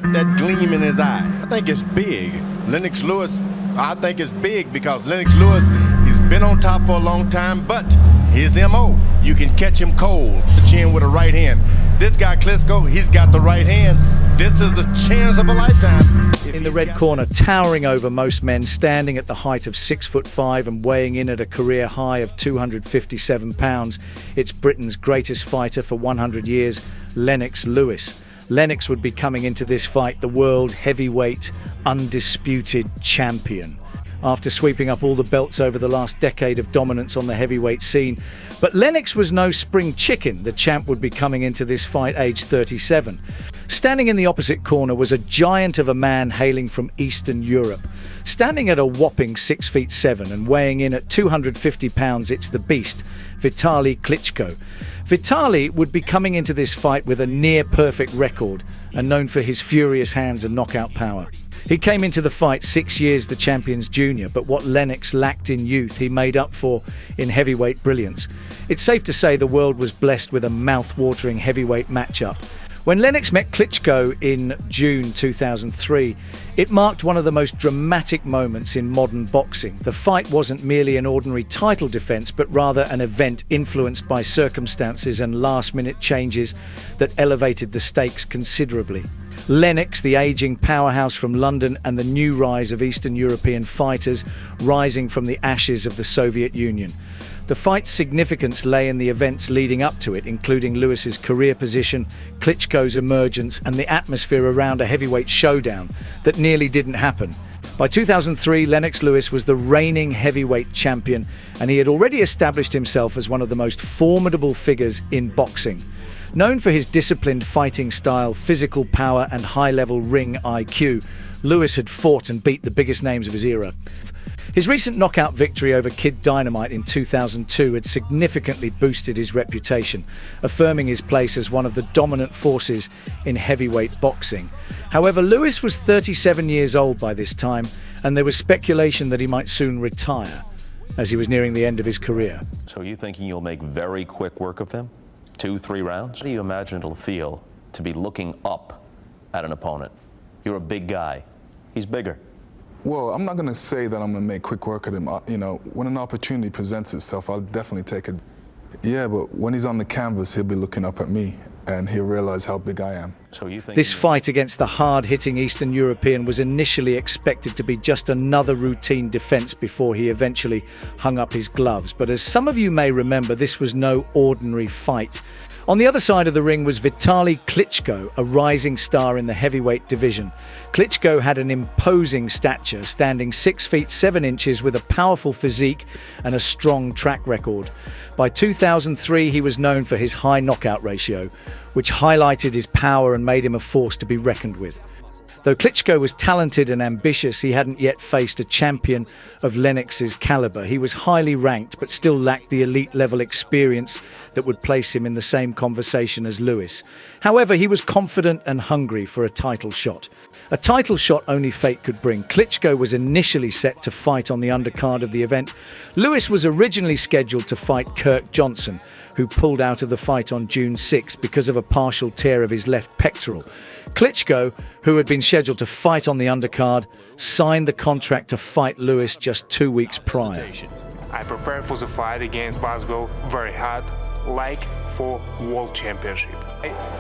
got that gleam in his eye. I think it's big. Lennox Lewis, I think it's big because Lennox Lewis, he's been on top for a long time, but here's the MO. You can catch him cold, the chin with a right hand. This guy, Klitschko, he's got the right hand. This is the chance of a lifetime. In the red corner, towering over most men, standing at the height of 6'5" and weighing in at a career high of 257 pounds, it's Britain's greatest fighter for 100 years, Lennox Lewis. Lennox would be coming into this fight the world heavyweight undisputed champion, after sweeping up all the belts over the last decade of dominance on the heavyweight scene. But Lennox was no spring chicken. The champ would be coming into this fight aged 37. Standing in the opposite corner was a giant of a man hailing from Eastern Europe. Standing at a whopping 6'7" and weighing in at 250 pounds, it's the beast, Vitali Klitschko. Vitali would be coming into this fight with a near-perfect record and known for his furious hands and knockout power. He came into the fight 6 years the champion's junior, but what Lennox lacked in youth, he made up for in heavyweight brilliance. It's safe to say the world was blessed with a mouth-watering heavyweight matchup. When Lennox met Klitschko in June 2003, it marked one of the most dramatic moments in modern boxing. The fight wasn't merely an ordinary title defense, but rather an event influenced by circumstances and last-minute changes that elevated the stakes considerably. Lennox, the aging powerhouse from London, and the new rise of Eastern European fighters rising from the ashes of the Soviet Union. The fight's significance lay in the events leading up to it, including Lewis's career position, Klitschko's emergence, and the atmosphere around a heavyweight showdown that nearly didn't happen. By 2003, Lennox Lewis was the reigning heavyweight champion, and he had already established himself as one of the most formidable figures in boxing. Known for his disciplined fighting style, physical power, and high-level ring IQ, Lewis had fought and beat the biggest names of his era. His recent knockout victory over Kid Dynamite in 2002 had significantly boosted his reputation, affirming his place as one of the dominant forces in heavyweight boxing. However, Lewis was 37 years old by this time, and there was speculation that he might soon retire, as he was nearing the end of his career. So are you thinking you'll make very quick work of him? 2-3 rounds? How do you imagine it'll feel to be looking up at an opponent? You're a big guy. He's bigger. Well, I'm not going to say that I'm going to make quick work of him. You know, when an opportunity presents itself, I'll definitely take it. Yeah, but when he's on the canvas, he'll be looking up at me, and he'll realize how big I am. So you think this fight against the hard-hitting Eastern European was initially expected to be just another routine defense before he eventually hung up his gloves. But as some of you may remember, this was no ordinary fight. On the other side of the ring was Vitali Klitschko, a rising star in the heavyweight division. Klitschko had an imposing stature, standing 6'7" with a powerful physique and a strong track record. By 2003, he was known for his high knockout ratio, which highlighted his power and made him a force to be reckoned with. Though Klitschko was talented and ambitious, he hadn't yet faced a champion of Lennox's caliber. He was highly ranked, but still lacked the elite-level experience that would place him in the same conversation as Lewis. However, he was confident and hungry for a title shot. A title shot only fate could bring. Klitschko was initially set to fight on the undercard of the event. Lewis was originally scheduled to fight Kirk Johnson, who pulled out of the fight on June 6 because of a partial tear of his left pectoral. Klitschko, who had been scheduled to fight on the undercard, signed the contract to fight Lewis just 2 weeks prior. I prepared for the fight against Baswell very hard, like for World Championship.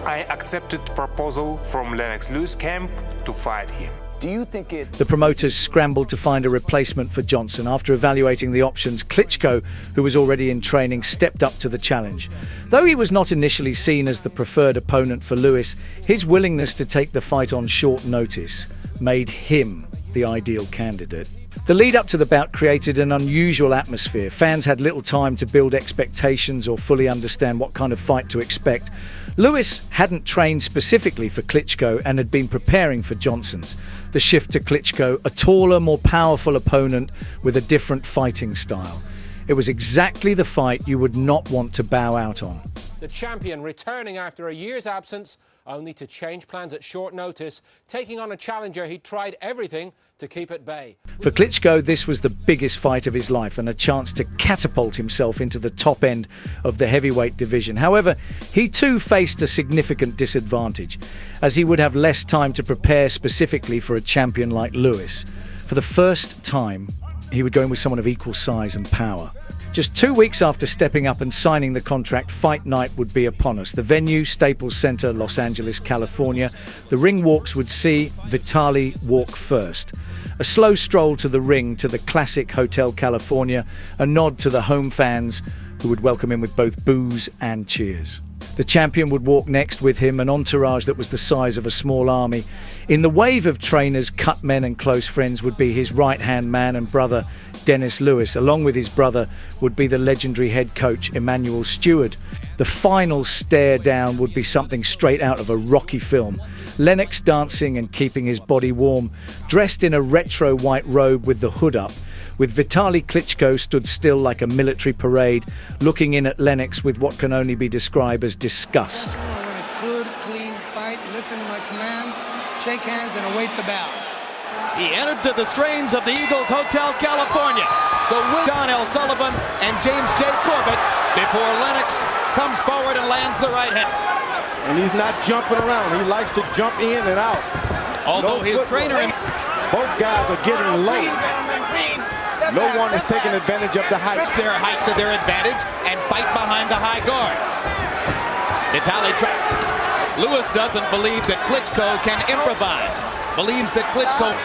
I accepted proposal from Lennox Lewis camp to fight him. Do you think The promoters scrambled to find a replacement for Johnson. After evaluating the options, Klitschko, who was already in training, stepped up to the challenge. Though he was not initially seen as the preferred opponent for Lewis, his willingness to take the fight on short notice made him the ideal candidate. The lead-up to the bout created an unusual atmosphere. Fans had little time to build expectations or fully understand what kind of fight to expect. Lewis hadn't trained specifically for Klitschko and had been preparing for Johnson's. The shift to Klitschko, a taller, more powerful opponent with a different fighting style. It was exactly the fight you would not want to bow out on. The champion returning after a year's absence, only to change plans at short notice, taking on a challenger he tried everything to keep at bay. For Klitschko, this was the biggest fight of his life and a chance to catapult himself into the top end of the heavyweight division. However, he too faced a significant disadvantage, as he would have less time to prepare specifically for a champion like Lewis. For the first time, he would go in with someone of equal size and power. Just 2 weeks after stepping up and signing the contract, fight night would be upon us. The venue, Staples Center, Los Angeles, California. The ring walks would see Vitali walk first. A slow stroll to the ring to the classic Hotel California, a nod to the home fans who would welcome him with both boos and cheers. The champion would walk next, with him an entourage that was the size of a small army. In the wave of trainers, cut men and close friends would be his right-hand man and brother, Lennox Lewis. Along with his brother would be the legendary head coach, Emmanuel Stewart. The final stare down would be something straight out of a Rocky film. Lennox dancing and keeping his body warm, dressed in a retro white robe with the hood up, with Vitali Klitschko stood still like a military parade, looking in at Lennox with what can only be described as disgust. I want a good, clean fight, listen to my commands, shake hands, and await the bout. He entered to the strains of the Eagles Hotel California. So will Don L. Sullivan and James J. Corbett before Lennox comes forward and lands the right hand. And he's not jumping around. He likes to jump in and out. Although his trainer... Both guys are getting low. No one is taking advantage of the height. Their height to their advantage and fight behind the high guard. Vitali Lewis doesn't believe that Klitschko can improvise. Believes that Klitschko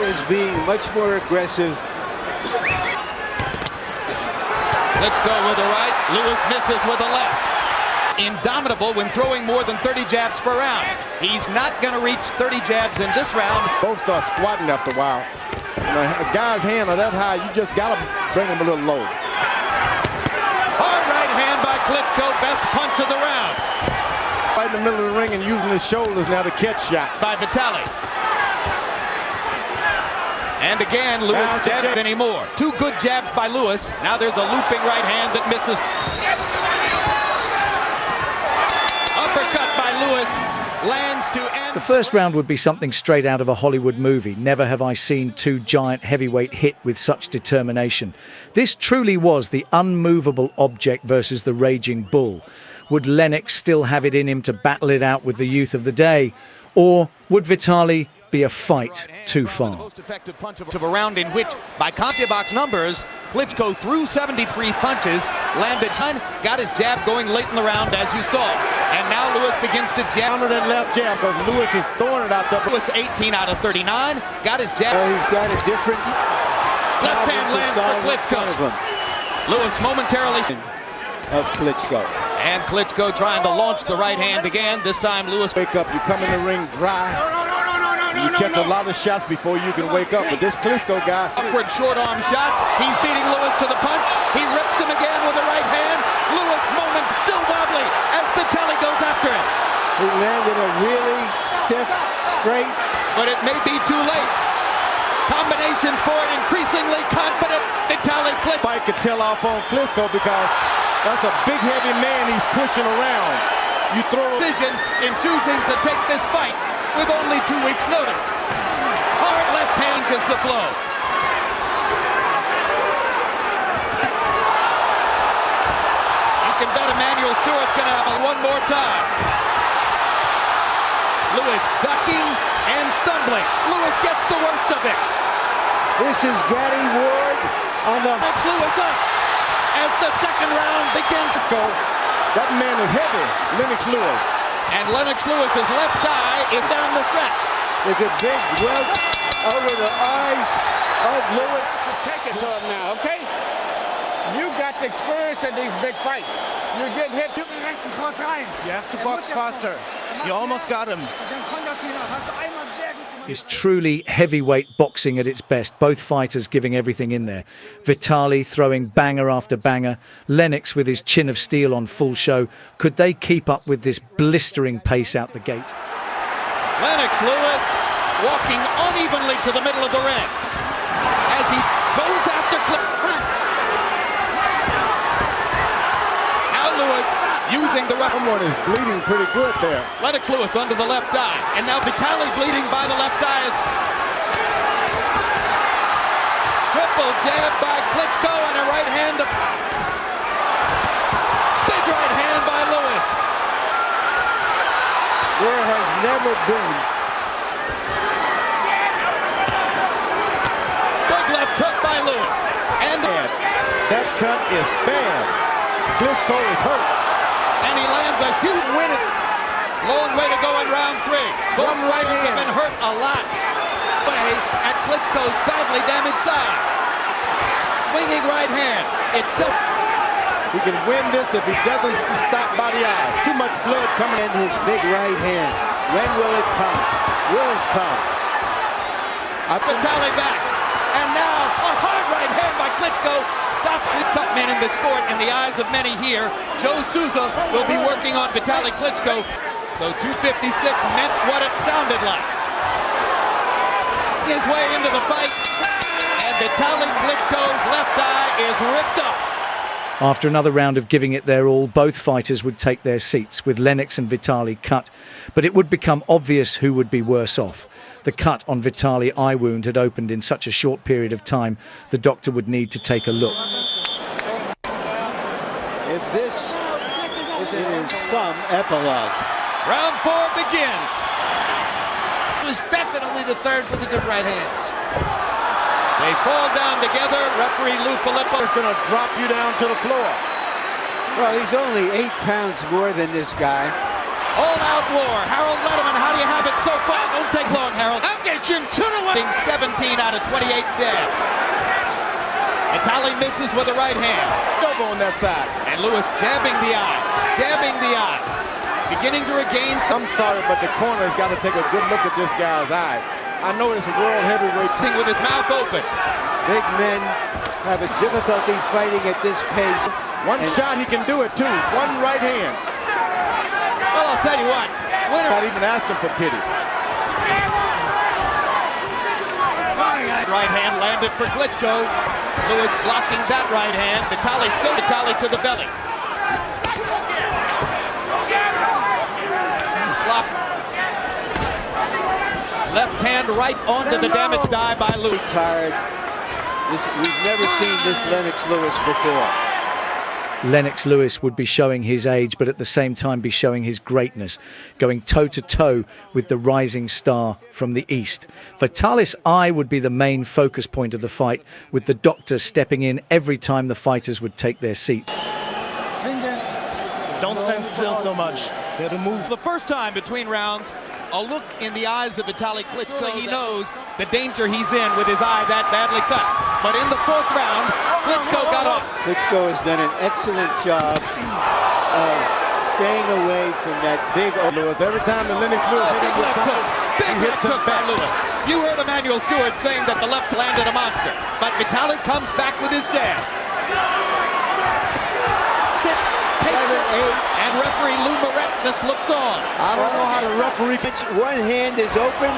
is being much more aggressive. Klitschko with the right, Lewis misses with the left. Indomitable when throwing more than 30 jabs per round. He's not going to reach 30 jabs in this round. Both start squatting after a while. When a guy's hand are that high, you just got to bring him a little low. Hard right hand by Klitschko, best punch of the round. Right in the middle of the ring and using his shoulders now to catch shots. By Vitali. And again, Lewis dead anymore. Two good jabs by Lewis. Now there's a looping right hand that misses. Uppercut by Lewis lands to end. The first round would be something straight out of a Hollywood movie. Never have I seen two giant heavyweight hit with such determination. This truly was the unmovable object versus the raging bull. Would Lennox still have it in him to battle it out with the youth of the day? Or would Vitali be a fight too far? The most effective punch of a round in which, by CompuBox numbers, Klitschko threw 73 punches, landed 10, got his jab going late in the round, as you saw. And now Lewis begins to jab. Under that left jab, because Lewis is throwing it out there. Lewis 18 out of 39, got his jab. He's got a different left hand lands for Klitschko. Lewis momentarily of Klitschko. And Klitschko trying to launch the right hand again. This time Lewis. Wake up, you come in the ring dry. You catch a lot of shots before you can wake up. But this Klitschko guy. Upward short arm shots. He's beating Lewis to the punch. He rips him again with the right hand. Lewis moment still wobbly as Vitali goes after him. He landed a really stiff, straight. But it may be too late. Combinations for an increasingly confident Vitali Klitschko. Fight could tell off on Klitschko because that's a big heavy man he's pushing around. You throw a decision in choosing to take this fight with only 2 weeks notice. Hard left hand is the blow. You can bet Emmanuel Stewart's gonna have it one more time. Lewis ducking and stumbling. Lewis gets the worst of it. This is Gary Ward on the... Next Lewis up as the second round begins. Go. That man is heavy, Lennox Lewis. And Lennox Lewis's left eye is down the stretch. There's a big welt over the eyes of Lewis. Take it to him now, okay? You got the experience in these big fights. You get hit. You have to box faster. You almost got him. Is truly heavyweight boxing at its best. Both fighters giving everything in there. Vitali throwing banger after banger. Lennox with his chin of steel on full show. Could they keep up with this blistering pace out the gate? Lennox Lewis walking unevenly to the middle of the ring as he goes after using the right. Someone is bleeding pretty good there. Lennox Lewis under the left eye. And now Vitali bleeding by the left eye. Triple jab by Klitschko and a right hand. Big right hand by Lewis. There has never been. Big left hook by Lewis. And that cut is bad. Klitschko is hurt. And he lands a huge Win it. long way to go in round 3. Both One right fighters have hand. been hurt a lot. At Klitschko's badly damaged eye. Swinging right hand. It's still. He can win this if he doesn't stop by the eyes. Too much blood coming. And his big right hand. When will it come? Will it come? Vitali back. And now a hard right hand by Klitschko stops his cut man in the sport in the eyes of many here. Joe Souza will be working on Vitali Klitschko. So 256 meant what it sounded like. His way into the fight. And Vitali Klitschko's left eye is ripped up. After another round of giving it their all, both fighters would take their seats, with Lennox and Vitali cut. But it would become obvious who would be worse off. The cut on Vitali's eye wound had opened in such a short period of time, the doctor would need to take a look. If this is some epilogue. Round 4 begins. It was definitely the third with the good right hands. They fall down together. Referee Lou Filippo is going to drop you down to the floor. Well, he's only 8 pounds more than this guy. All-out war. Harold Letterman, how do you have it so far? Don't take long, Harold. I'll get you 2 to 1. 17 out of 28 jabs. Vitali misses with a right hand. Double on that side. And Lewis jabbing the eye. Jabbing the eye. Beginning to regain some. I'm sorry, but the corner's got to take a good look at this guy's eye. I know it's a world heavyweight team with his mouth open. Big men have a difficulty fighting at this pace. One shot, he can do it too. One right hand. Well, I'll tell you what. Winner. Not even asking for pity. Right hand landed for Klitschko. Lewis blocking that right hand. Vitali still Vitali to the belly. Slop. Left hand right onto the damaged eye by Lewis. Tired. We've never seen this Lennox Lewis before. Lennox Lewis would be showing his age, but at the same time be showing his greatness, going toe-to-toe with the rising star from the East. Vitali's eye would be the main focus point of the fight, with the doctor stepping in every time the fighters would take their seats. Don't stand still so much. You have to move. The first time between rounds, a look in the eyes of Vitali Klitschko. He knows the danger he's in with his eye that badly cut. But in the 4th round, Klitschko got up. Klitschko has done an excellent job of staying away from that big. Lewis, every time the Lennox Lewis hit him with something, he hits him back. Lewis. You heard Emmanuel Stewart saying that the left landed a monster, but Vitali comes back with his jab. 7, 8, and referee Lou Moret just looks on. I don't know how the referee. One hand is open,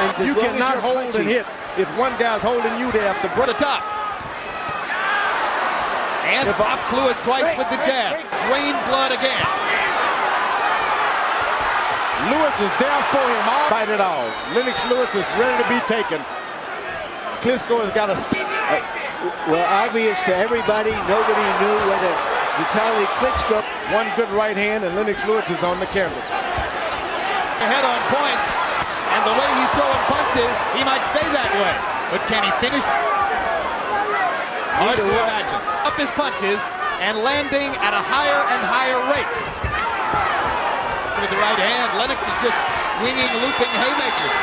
and you cannot hold and hit. If one guy's holding you, they have to break the top. And pops Lewis twice with the jab. Drain blood again. Lewis is there for him. All fight it all. Lennox Lewis is ready to be taken. Klitschko has got a. Well, obvious to everybody. Nobody knew whether Vitali Klitschko. One good right hand, and Lennox Lewis is on the canvas. Ahead on points, and the way he's throwing punches, he might stay that way. But can he finish? Hard to imagine. Up his punches and landing at a higher and higher rate. With the right hand, Lennox is just winging, looping haymakers.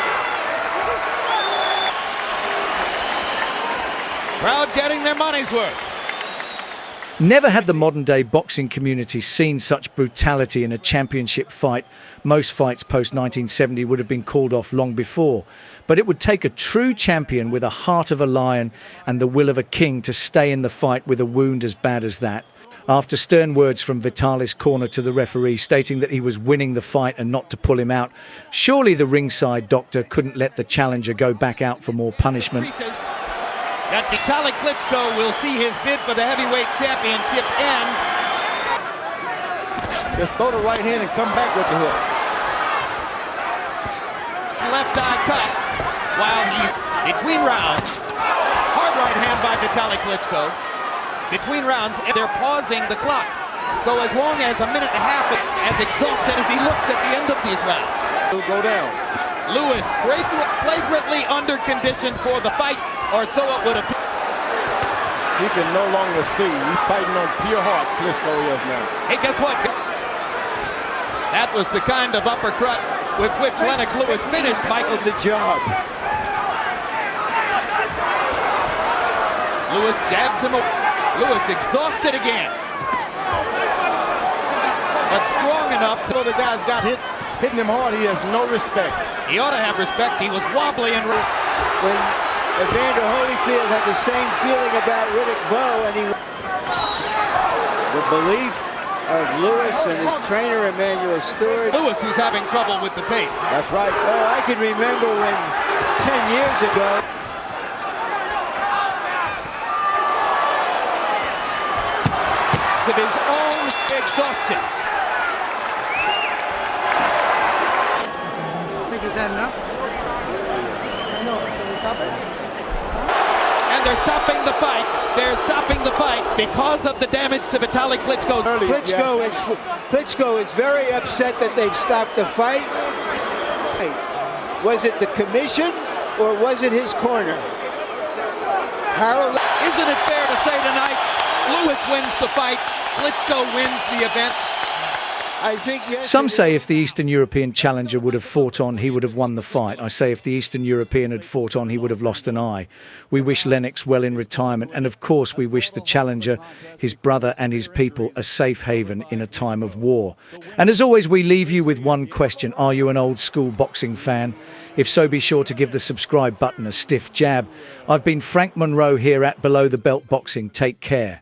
Crowd getting their money's worth. Never had the modern-day boxing community seen such brutality in a championship fight. Most fights post-1970 would have been called off long before. But it would take a true champion with a heart of a lion and the will of a king to stay in the fight with a wound as bad as that. After stern words from Vitali's corner to the referee stating that he was winning the fight and not to pull him out, surely the ringside doctor couldn't let the challenger go back out for more punishment. That Vitali Klitschko will see his bid for the heavyweight championship end. Just throw the right hand and come back with the hook. Left eye cut while he's between rounds. Hard right hand by Vitali Klitschko. Between rounds, they're pausing the clock. So as long as a minute and a half, as exhausted as he looks at the end of these rounds. He'll go down. Lewis flagrantly under-conditioned for the fight, or so it would appear. He can no longer see. He's fighting on pure heart, Klitschko is now. Hey, guess what? That was the kind of uppercut with which Lennox Lewis finished Michael. The job. Lewis jabs him. Lewis exhausted again. But strong enough. So the guy's got hitting him hard. He has no respect. He ought to have respect. He was wobbly and When Evander Holyfield had the same feeling about Riddick Bowe, and the belief of Lewis and his trainer Emmanuel Stewart. Lewis, who's having trouble with the pace. That's right. Oh, I can remember when 10 years ago. Of his own exhaustion. I think it's ending up. No, should we stop it? And they're stopping the fight. They're stopping the fight because of the damage to Vitali Klitschko. Klitschko is very upset that they've stopped the fight. Was it the commission or was it his corner? Harold, isn't it fair to say tonight, Lewis wins the fight, Klitschko wins the event? I think yes. Some say if the Eastern European challenger would have fought on, he would have won the fight. I say if the Eastern European had fought on, he would have lost an eye. We wish Lennox well in retirement, and of course we wish the challenger, his brother and his people a safe haven in a time of war. And as always, we leave you with one question. Are you an old school boxing fan? If so, be sure to give the subscribe button a stiff jab. I've been Frank Monroe here at Below the Belt Boxing. Take care.